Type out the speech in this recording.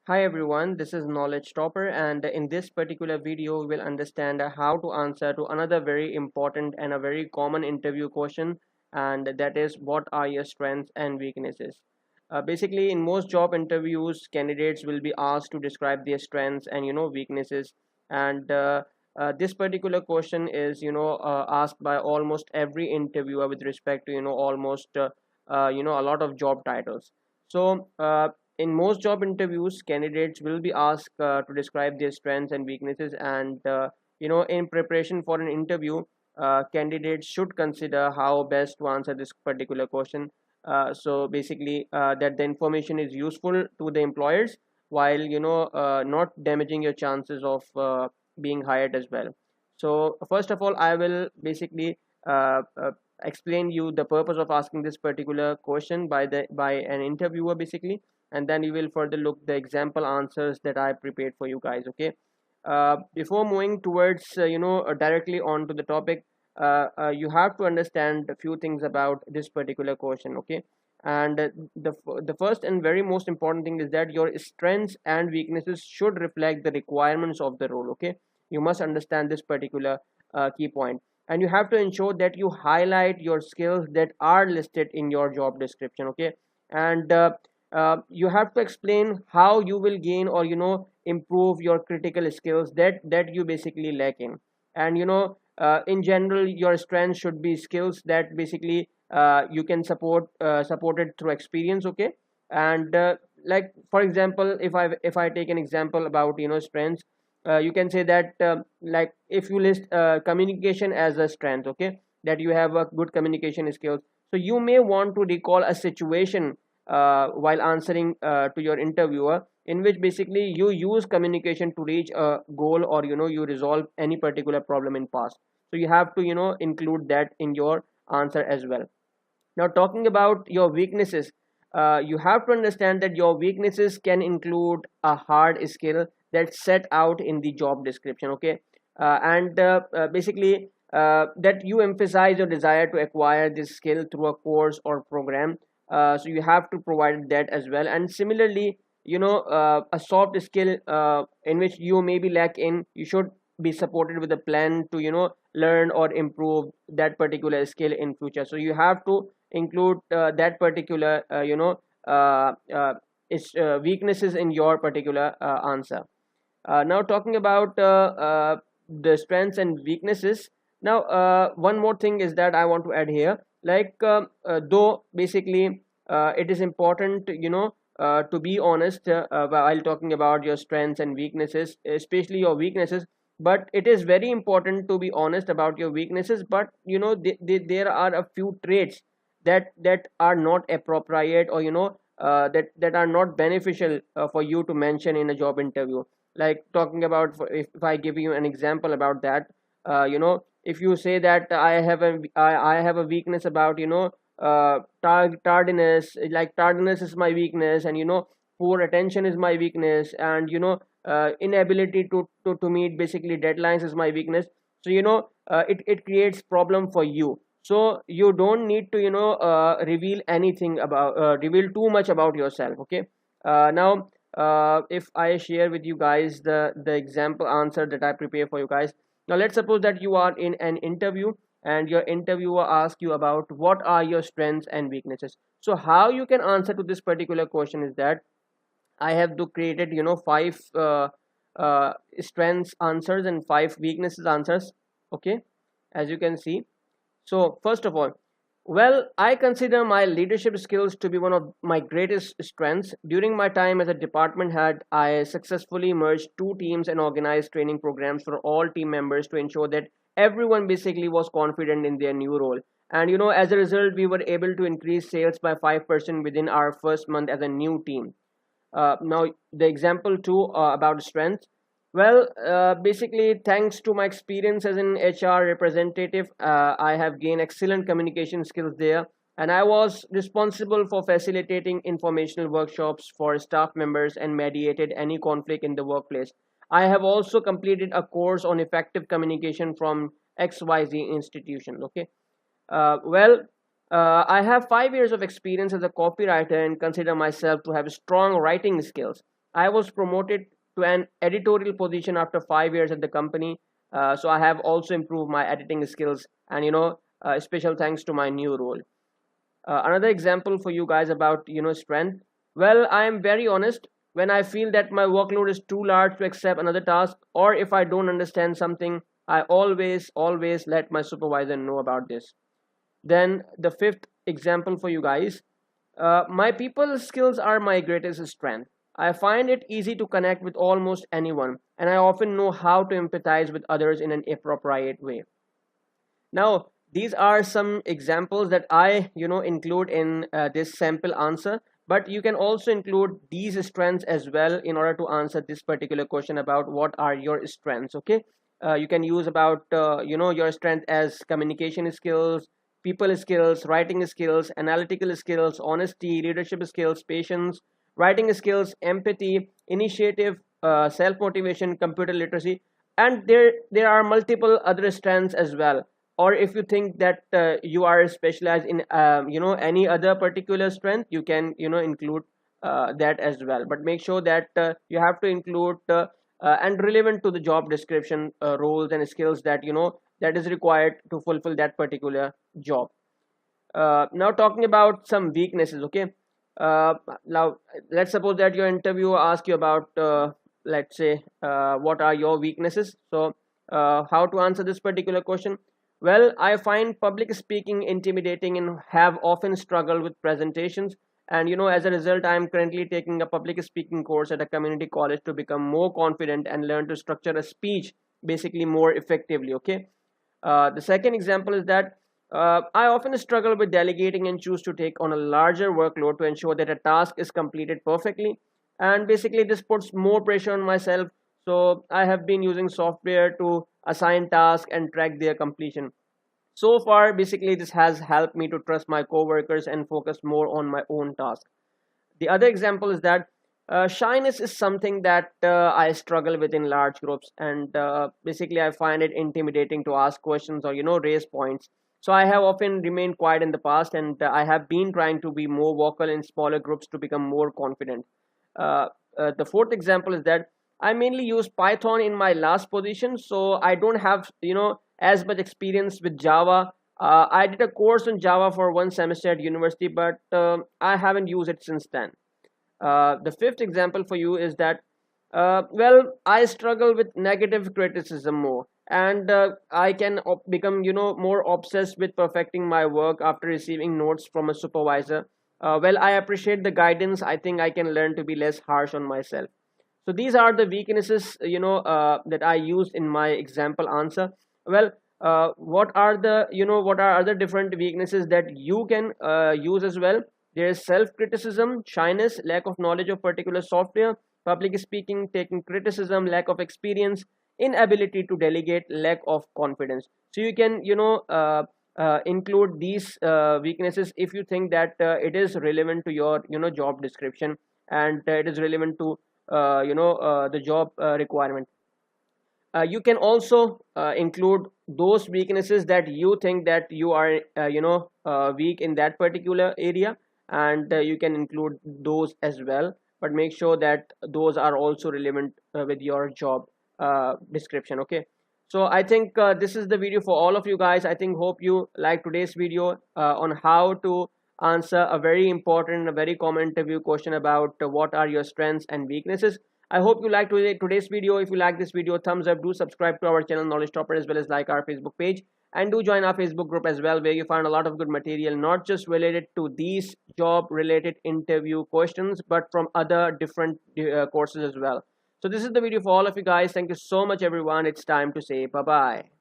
Hi everyone, this is Knowledge Topper, and in this particular video, we will understand how to answer to another very important and a very common interview question, and that is what are your strengths and weaknesses. Basically, in most job interviews, candidates will be asked to describe their strengths and weaknesses, and this particular question is asked by almost every interviewer with respect to almost a lot of job titles. So in most job interviews, candidates will be asked to describe their strengths and weaknesses, and in preparation for an interview, candidates should consider how best to answer this particular question. So basically, that the information is useful to the employers while not damaging your chances of being hired as well. So first of all, I will basically explain you the purpose of asking this particular question by an interviewer basically, and then we will further look the example answers that I prepared for you guys. Okay. Before moving towards directly on to the topic, you have to understand a few things about this particular question. Okay. And the first and very most important thing is that your strengths and weaknesses should reflect the requirements of the role. Okay, you must understand this particular key point, and you have to ensure that you highlight your skills that are listed in your job description. Okay. And you have to explain how you will gain or improve your critical skills that you basically lack in. And in general, your strengths should be skills that basically you can support it through experience. Okay. And like for example, if I take an example about strengths, you can say that like if you list communication as a strength. Okay, that you have a good communication skills, so you may want to recall a situation while answering to your interviewer, in which basically you use communication to reach a goal, or you resolve any particular problem in past. So you have to include that in your answer as well. Now, talking about your weaknesses, you have to understand that your weaknesses can include a hard skill that's set out in the job description. Okay. And basically that you emphasize your desire to acquire this skill through a course or program. So you have to provide that as well. And similarly, a soft skill in which you maybe lack in, you should be supported with a plan to learn or improve that particular skill in future. So you have to include that particular weaknesses in your particular answer. Now, talking about the strengths and weaknesses. Now, one more thing is that I want to add here, like though basically it is important to be honest while talking about your strengths and weaknesses, especially your weaknesses. But it is very important to be honest about your weaknesses, but there are a few traits that are not appropriate, or that are not beneficial for you to mention in a job interview. Like talking about, if I give you an example about that, if you say that I have a weakness about tardiness, like tardiness is my weakness, and poor attention is my weakness, and inability to meet basically deadlines is my weakness. So it creates problem for you. So you don't need to reveal too much about yourself. Okay. Now, if I share with you guys the example answer that I prepare for you guys. Now let's suppose that you are in an interview, and your interviewer asks you about what are your strengths and weaknesses. So how you can answer to this particular question is that I have to created five strengths answers and five weaknesses answers. Okay, as you can see. So first of all, well, I consider my leadership skills to be one of my greatest strengths. During my time as a department head, I successfully merged two teams and organized training programs for all team members to ensure that everyone basically was confident in their new role. And as a result, we were able to increase sales by 5% within our first month as a new team. Now, the example two about strength. Well, basically, thanks to my experience as an HR representative, I have gained excellent communication skills there, and I was responsible for facilitating informational workshops for staff members and mediated any conflict in the workplace. I have also completed a course on effective communication from XYZ institution. Okay. Well, I have 5 years of experience as a copywriter and consider myself to have strong writing skills. I was promoted to an editorial position after 5 years at the company. So I have also improved my editing skills, and special thanks to my new role. Another example for you guys about strength. Well, I am very honest. When I feel that my workload is too large to accept another task, or if I don't understand something, I always let my supervisor know about this. Then the fifth example for you guys. My people skills are my greatest strength. I find it easy to connect with almost anyone, and I often know how to empathize with others in an appropriate way. Now, these are some examples that I, include in this sample answer, but you can also include these strengths as well in order to answer this particular question about what are your strengths. Okay, you can use about your strength as communication skills, people skills, writing skills, analytical skills, honesty, leadership skills, patience, writing skills, empathy, initiative, self motivation, computer literacy, and there are multiple other strengths as well. Or if you think that you are specialized in any other particular strength, you can include that as well, but make sure that you have to include and relevant to the job description, roles and skills that that is required to fulfill that particular job. Now talking about some weaknesses. Okay, now let's suppose that your interviewer asks you about let's say what are your weaknesses. So how to answer this particular question? Well, I find public speaking intimidating and have often struggled with presentations. And as a result, I am currently taking a public speaking course at a community college to become more confident and learn to structure a speech basically more effectively. Okay. The second example is that I often struggle with delegating and choose to take on a larger workload to ensure that a task is completed perfectly. And basically, this puts more pressure on myself. So I have been using software to assign tasks and track their completion. So far, basically, this has helped me to trust my coworkers and focus more on my own task. The other example is that shyness is something that I struggle with in large groups, and basically, I find it intimidating to ask questions or raise points. So I have often remained quiet in the past, and I have been trying to be more vocal in smaller groups to become more confident. The fourth example is that I mainly use Python in my last position, so I don't have as much experience with Java. I did a course on Java for one semester at university, but I haven't used it since then. The fifth example for you is that well, I struggle with negative criticism more, and I can become more obsessed with perfecting my work after receiving notes from a supervisor. Well, I appreciate the guidance. I think I can learn to be less harsh on myself. So these are the weaknesses that I used in my example answer. Well, what are the what are other different weaknesses that you can use as well? There is self criticism, shyness, lack of knowledge of particular software, public speaking, taking criticism, lack of experience, inability to delegate, lack of confidence. So you can include these weaknesses if you think that it is relevant to your job description, and it is relevant to the job requirement. You can also include those weaknesses that you think that you are weak in that particular area, and you can include those as well, but make sure that those are also relevant with your job description. Okay, so I think this is the video for all of you guys. I think hope you like today's video on how to answer a very important, a very common interview question about what are your strengths and weaknesses. I hope you liked today's video. If you like this video, thumbs up. Do subscribe to our channel Knowledge Topper, as well as like our Facebook page, and do join our Facebook group as well, where you find a lot of good material, not just related to these job related interview questions, but from other different courses as well. So this is the video for all of you guys. Thank you so much, everyone. It's time to say bye bye.